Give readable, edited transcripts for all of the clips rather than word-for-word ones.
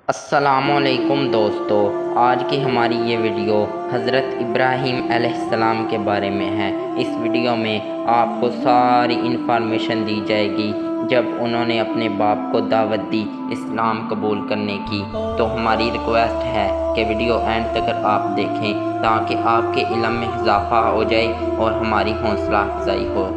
السلام علیکم دوستو، آج کی ہماری یہ ویڈیو حضرت ابراہیم علیہ السلام کے بارے میں ہے۔ اس ویڈیو میں آپ کو ساری انفارمیشن دی جائے گی جب انہوں نے اپنے باپ کو دعوت دی اسلام قبول کرنے کی۔ تو ہماری ریکویسٹ ہے کہ ویڈیو اینڈ تک آپ دیکھیں تاکہ آپ کے علم میں اضافہ ہو جائے اور ہماری حوصلہ افزائی ہو۔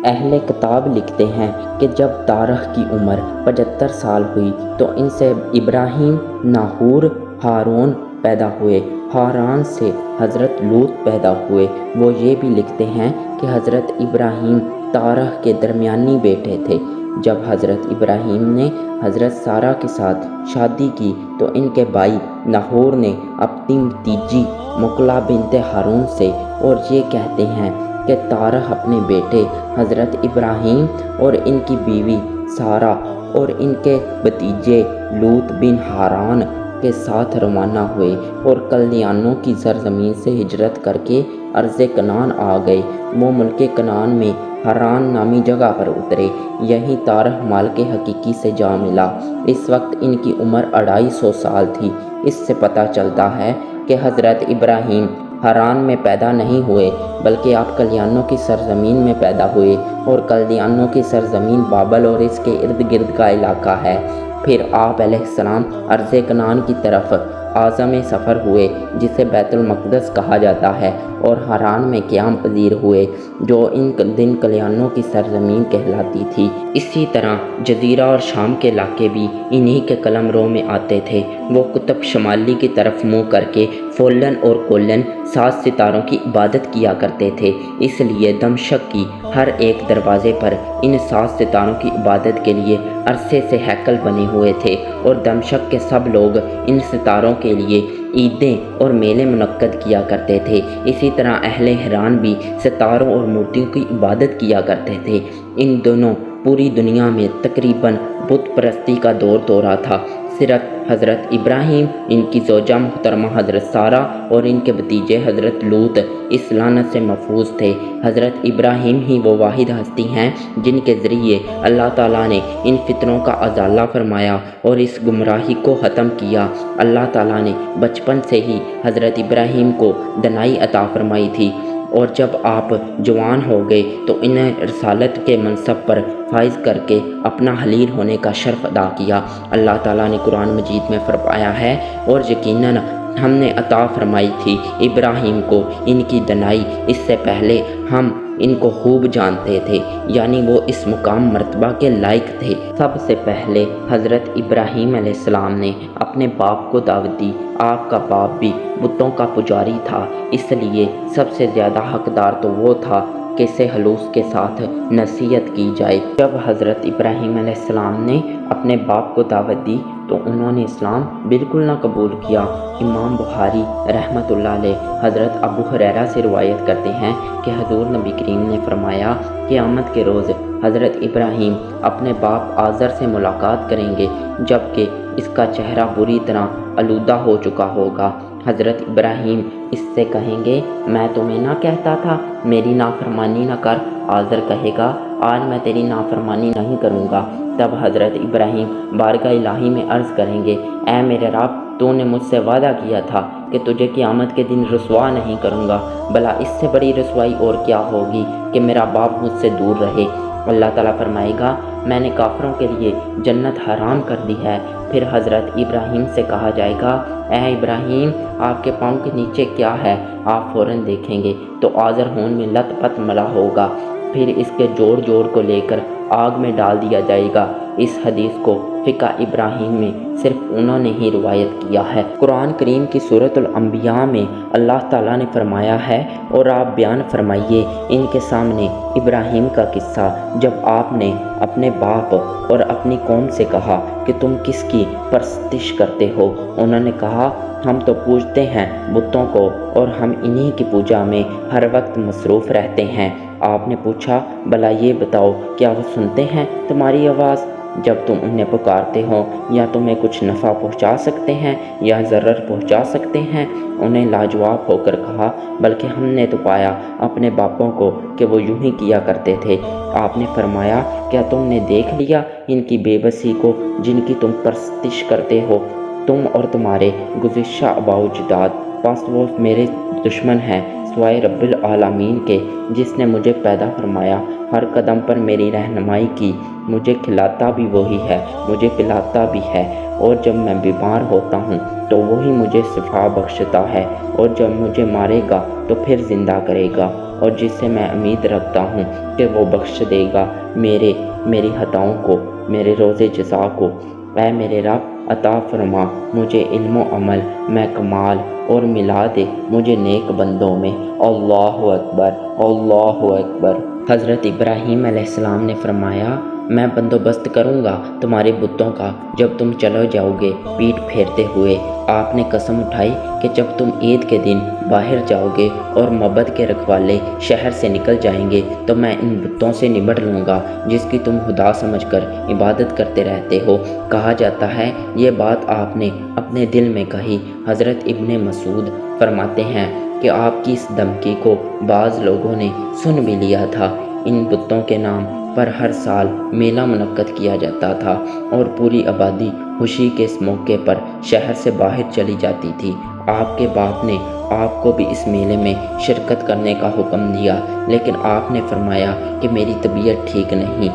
اہل کتاب لکھتے ہیں کہ جب تارح کی عمر 75 سال ہوئی تو ان سے ابراہیم، ناہور، ہارون پیدا ہوئے۔ ہاران سے حضرت لوط پیدا ہوئے۔ وہ یہ بھی لکھتے ہیں کہ حضرت ابراہیم تارح کے درمیانی بیٹے تھے۔ جب حضرت ابراہیم نے حضرت سارہ کے ساتھ شادی کی تو ان کے بھائی ناہور نے اپنی بھتیجی مقلا بنت ہارون سے اور یہ کہتے ہیں کہ تارح اپنے بیٹے حضرت ابراہیم اور ان کی بیوی سارہ اور ان کے بھتیجے لوط بن ہاران کے ساتھ روانہ ہوئے اور کلدیانوں کی سرزمین سے ہجرت کر کے ارض کنعان آ گئے۔ وہ ملک کنعان میں ہاران نامی جگہ پر اترے۔ یہیں تارح مالک حقیقی سے جا ملا۔ اس وقت ان کی عمر 250 سال تھی۔ اس سے پتہ چلتا ہے کہ حضرت ابراہیم ہاران میں پیدا نہیں ہوئے بلکہ آپ کلدیانوں کی سرزمین میں پیدا ہوئے، اور کلدیانوں کی سرزمین بابل اور اس کے ارد گرد کا علاقہ ہے۔ پھر آپ علیہ السلام ارض کنعان کی طرف عازم سفر ہوئے جسے بیت المقدس کہا جاتا ہے، اور ہاران میں قیام پذیر ہوئے جو ان دن کلدیانوں کی سرزمین کہلاتی تھی۔ اسی طرح جزیرہ اور شام کے علاقے بھی انہی کے قلمرو میں آتے تھے۔ وہ قطب شمالی کی طرف منہ کر کے فولن اور کولن 7 ستاروں کی عبادت کیا کرتے تھے، اس لیے دمشق کی ہر ایک دروازے پر ان 7 ستاروں کی عبادت کے لیے عرصے سے ہیکل بنے ہوئے تھے، اور دمشق کے سب لوگ ان ستاروں کے لیے عیدیں اور میلے منعقد کیا کرتے تھے۔ اسی طرح اہل حران بھی ستاروں اور مورتیوں کی عبادت کیا کرتے تھے۔ ان دنوں پوری دنیا میں تقریباً بت پرستی کا دور دورہ تھا۔ صرف حضرت ابراہیم، ان کی زوجہ محترمہ حضرت سارہ اور ان کے بھتیجے حضرت لوط اس لعنت سے محفوظ تھے۔ حضرت ابراہیم ہی وہ واحد ہستی ہیں جن کے ذریعے اللہ تعالیٰ نے ان فتنوں کا ازالہ فرمایا اور اس گمراہی کو ختم کیا۔ اللہ تعالیٰ نے بچپن سے ہی حضرت ابراہیم کو دانائی عطا فرمائی تھی، اور جب آپ جوان ہو گئے تو انہیں رسالت کے منصب پر فائز کر کے اپنا خلیل ہونے کا شرف ادا کیا۔ اللہ تعالیٰ نے قرآن مجید میں فرمایا ہے، اور یقیناً ہم نے عطا فرمائی تھی ابراہیم کو ان کی دانائی، اس سے پہلے ہم ان کو خوب جانتے تھے، یعنی وہ اس مقام مرتبہ کے لائق تھے۔ سب سے پہلے حضرت ابراہیم علیہ السلام نے اپنے باپ کو دعوت دی۔ آپ کا باپ بھی بتوں کا پجاری تھا، اس لیے سب سے زیادہ حقدار تو وہ تھا کہ اسے خلوص کے ساتھ نصیحت کی جائے۔ جب حضرت ابراہیم علیہ السلام نے اپنے باپ کو دعوت دی تو انہوں نے اسلام بالکل نہ قبول کیا۔ امام بخاری رحمۃ اللہ علیہ حضرت ابو ہریرہ سے روایت کرتے ہیں کہ حضور نبی کریم نے فرمایا، قیامت کے روز حضرت ابراہیم اپنے باپ آزر سے ملاقات کریں گے جبکہ اس کا چہرہ بری طرح آلودہ ہو چکا ہوگا۔ حضرت ابراہیم اس سے کہیں گے، میں تمہیں نہ کہتا تھا میری نافرمانی نہ کر؟ آزر کہے گا، آج میں تیری نافرمانی نہیں کروں گا۔ تب حضرت ابراہیم بارگاہ الہی میں عرض کریں گے، اے میرے رب، تو نے مجھ سے وعدہ کیا تھا کہ تجھے قیامت کے دن رسوا نہیں کروں گا، بھلا اس سے بڑی رسوائی اور کیا ہوگی کہ میرا باپ مجھ سے دور رہے؟ اللہ تعالیٰ فرمائے گا، میں نے کافروں کے لیے جنت حرام کر دی ہے۔ پھر حضرت ابراہیم سے کہا جائے گا، اے ابراہیم، آپ کے پاؤں کے نیچے کیا ہے؟ آپ فوراً دیکھیں گے تو آزر خون میں لت پت ملا ہوگا، پھر اس کے جوڑ جوڑ کو لے کر آگ میں ڈال دیا جائے گا۔ اس حدیث کو فقہ ابراہیم میں صرف انہوں نے ہی روایت کیا ہے۔ قرآن کریم کی سورۃ الانبیاء میں اللہ تعالیٰ نے فرمایا ہے، اور آپ بیان فرمائیے ان کے سامنے ابراہیم کا قصہ جب آپ نے اپنے باپ اور اپنی قوم سے کہا کہ تم کس کی پرستش کرتے ہو؟ انہوں نے کہا، ہم تو پوجتے ہیں بتوں کو، اور ہم انہی کی پوجا میں ہر وقت مصروف رہتے ہیں۔ آپ نے پوچھا، بھلا یہ بتاؤ کیا وہ سنتے ہیں تمہاری آواز جب تم انہیں پکارتے ہو، یا تمہیں کچھ نفع پہنچا سکتے ہیں یا ضرر پہنچا سکتے ہیں؟ انہیں لاجواب ہو کر کہا، بلکہ ہم نے تو پایا اپنے باپوں کو کہ وہ یوں ہی کیا کرتے تھے۔ آپ نے فرمایا، کیا تم نے دیکھ لیا ان کی بے بسی کو جن کی تم پرستش کرتے ہو؟ تم اور تمہارے گزشتہ آباء و اجداد، پس وہ میرے دشمن ہیں سوائے رب العالمین کے جس نے مجھے پیدا فرمایا، ہر قدم پر میری رہنمائی کی، مجھے کھلاتا بھی وہی ہے، مجھے پلاتا بھی ہے، اور جب میں بیمار ہوتا ہوں تو وہی مجھے شفا بخشتا ہے، اور جب مجھے مارے گا تو پھر زندہ کرے گا، اور جس سے میں امید رکھتا ہوں کہ وہ بخش دے گا میری خطاؤں کو، میرے روز جزا کو۔ اے میرے رب، عطا فرما مجھے علم و عمل میں کمال، اور ملا دے مجھے نیک بندوں میں۔ اللہ اکبر، اللہ اکبر۔ حضرت ابراہیم علیہ السلام نے فرمایا، میں بندوبست کروں گا تمہارے بتوں کا جب تم چلو جاؤ گے پیٹھ پھیرتے ہوئے۔ آپ نے قسم اٹھائی کہ جب تم عید کے دن باہر جاؤ گے اور معبد کے رکھوالے شہر سے نکل جائیں گے تو میں ان بتوں سے نمٹ لوں گا جس کی تم خدا سمجھ کر عبادت کرتے رہتے ہو۔ کہا جاتا ہے یہ بات آپ نے اپنے دل میں کہی۔ حضرت ابن مسعود فرماتے ہیں کہ آپ کی اس دھمکی کو بعض لوگوں نے سن بھی لیا تھا۔ ان بتوں کے نام پر ہر سال میلہ منعقد کیا جاتا تھا اور پوری آبادی خوشی کے اس موقع پر شہر سے باہر چلی جاتی تھی۔ آپ کے باپ نے آپ کو بھی اس میلے میں شرکت کرنے کا حکم دیا، لیکن آپ نے فرمایا کہ میری طبیعت ٹھیک نہیں۔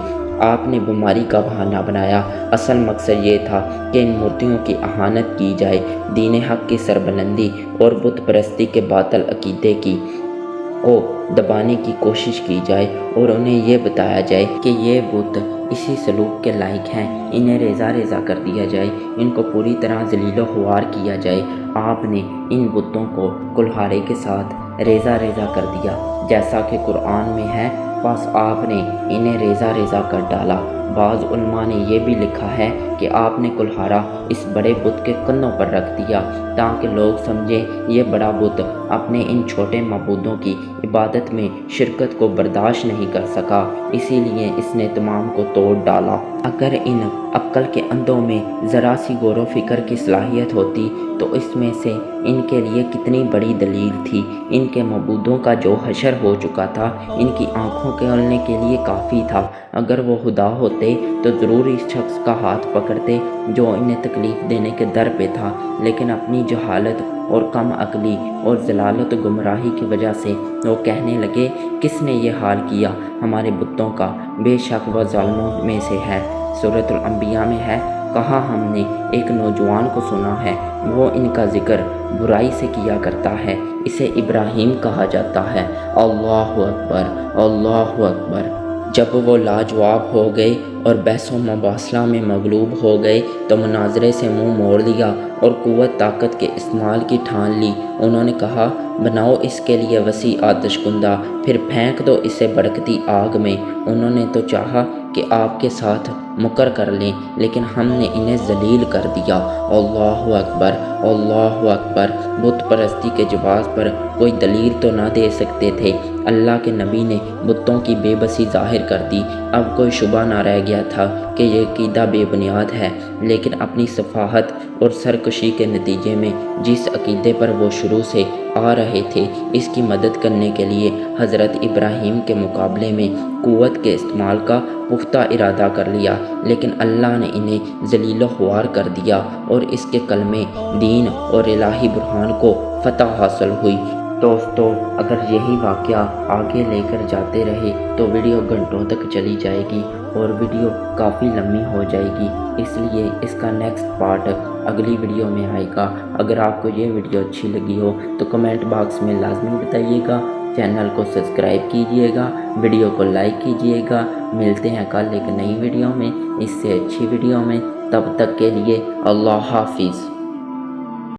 آپ نے بیماری کا بہانہ بنایا۔ اصل مقصد یہ تھا کہ ان مورتیوں کی اہانت کی جائے، دین حق کی سربلندی اور بت پرستی کے باطل عقیدے کو دبانے کی کوشش کی جائے، اور انہیں یہ بتایا جائے کہ یہ بت اسی سلوک کے لائق ہیں، انہیں ریزہ ریزہ کر دیا جائے، ان کو پوری طرح ذلیل و خوار کیا جائے۔ آپ نے ان بتوں کو کلہاڑے کے ساتھ ریزہ ریزہ کر دیا جیسا کہ قرآن میں ہے، بس آپ نے انہیں ریزہ ریزہ کر ڈالا۔ بعض علماء نے یہ بھی لکھا ہے کہ آپ نے کلہاڑا اس بڑے بت کے کندھوں پر رکھ دیا تاکہ لوگ سمجھیں یہ بڑا بت اپنے ان چھوٹے معبودوں کی عبادت میں شرکت کو برداشت نہیں کر سکا، اسی لیے اس نے تمام کو توڑ ڈالا۔ اگر ان عقل کے اندھوں میں ذرا سی غور و فکر کی صلاحیت ہوتی تو اس میں سے ان کے لیے کتنی بڑی دلیل تھی۔ ان کے معبودوں کا جو حشر ہو چکا تھا ان کی آنکھوں کھولنے کے لیے کافی تھا۔ اگر وہ خدا ہوتے تو ضرور اس شخص کا ہاتھ پکڑتے جو انہیں تکلیف دینے کے در پہ تھا، لیکن اپنی جہالت اور کم عقلی اور ضلالت و گمراہی کی وجہ سے وہ کہنے لگے، کس نے یہ حال کیا ہمارے بتوں کا؟ بے شک وہ ظالموں میں سے ہے۔ سورۃ الانبیاء میں ہے، کہا ہم نے ایک نوجوان کو سنا ہے، وہ ان کا ذکر برائی سے کیا کرتا ہے، اسے ابراہیم کہا جاتا ہے۔ اللہ اکبر، اللہ اکبر۔ جب وہ لاجواب ہو گئے اور بحث و مباحثہ میں مغلوب ہو گئے تو مناظرے سے منہ موڑ لیا اور قوت طاقت کے استعمال کی ٹھان لی۔ انہوں نے کہا، بناؤ اس کے لیے وسیع آتش کندہ، پھر پھینک دو اسے بھڑکتی آگ میں۔ انہوں نے تو چاہا کہ آپ کے ساتھ مکر کر لیں، لیکن ہم نے انہیں ذلیل کر دیا۔ اللہ اکبر، اللہ اکبر۔ بت پرستی کے جواز پر کوئی دلیل تو نہ دے سکتے تھے۔ اللہ کے نبی نے بتوں کی بے بسی ظاہر کر دی۔ اب کوئی شبہ نہ رہ گیا تھا کہ یہ عقیدہ بے بنیاد ہے، لیکن اپنی سفاہت اور سرکشی کے نتیجے میں جس عقیدے پر وہ شروع سے آ رہے تھے اس کی مدد کرنے کے لیے حضرت ابراہیم کے مقابلے میں قوت کے استعمال کا پختہ ارادہ کر لیا، لیکن اللہ نے انہیں ذلیل و خوار کر دیا اور اس کے کلمے، دین اور الہی برہان کو فتح حاصل ہوئی۔ دوستو، اگر یہی واقعہ آگے لے کر جاتے رہے تو ویڈیو گھنٹوں تک چلی جائے گی اور ویڈیو کافی لمبی ہو جائے گی، اس لیے اس کا نیکسٹ پارٹ اگلی ویڈیو میں آئے گا۔ اگر آپ کو یہ ویڈیو اچھی لگی ہو تو کمنٹ باکس میں لازمی بتائیے گا، چینل کو سبسکرائب کیجیے گا، ویڈیو کو لائک کیجیے گا۔ ملتے ہیں کل ایک نئی ویڈیو میں اس سے اچھی ویڈیو میں، تب تک کے لیے اللہ حافظ۔